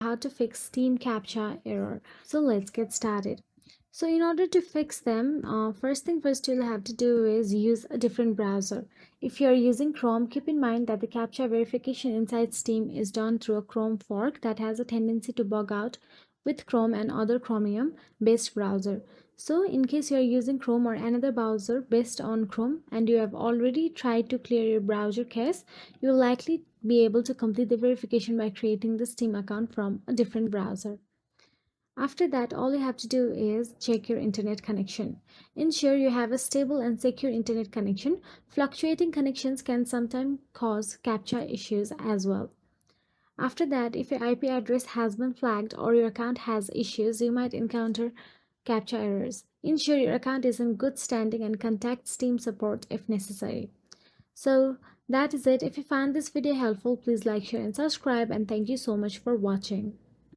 how to fix Steam Captcha error. So let's get started. So in order to fix them, first thing first you'll have to do is use a different browser. If you're using Chrome, keep in mind that the CAPTCHA verification inside Steam is done through a Chrome fork that has a tendency to bug out with Chrome and other Chromium based browser. So in case you're using Chrome or another browser based on Chrome and you have already tried to clear your browser cache, you'll likely be able to complete the verification by creating the Steam account from a different browser. After that, all you have to do is check your internet connection. Ensure you have a stable and secure internet connection. Fluctuating connections can sometimes cause CAPTCHA issues as well. After that, if your IP address has been flagged or your account has issues, you might encounter CAPTCHA errors. Ensure your account is in good standing and contact Steam support if necessary. So that is it. If you found this video helpful, please like, share and subscribe, and thank you so much for watching.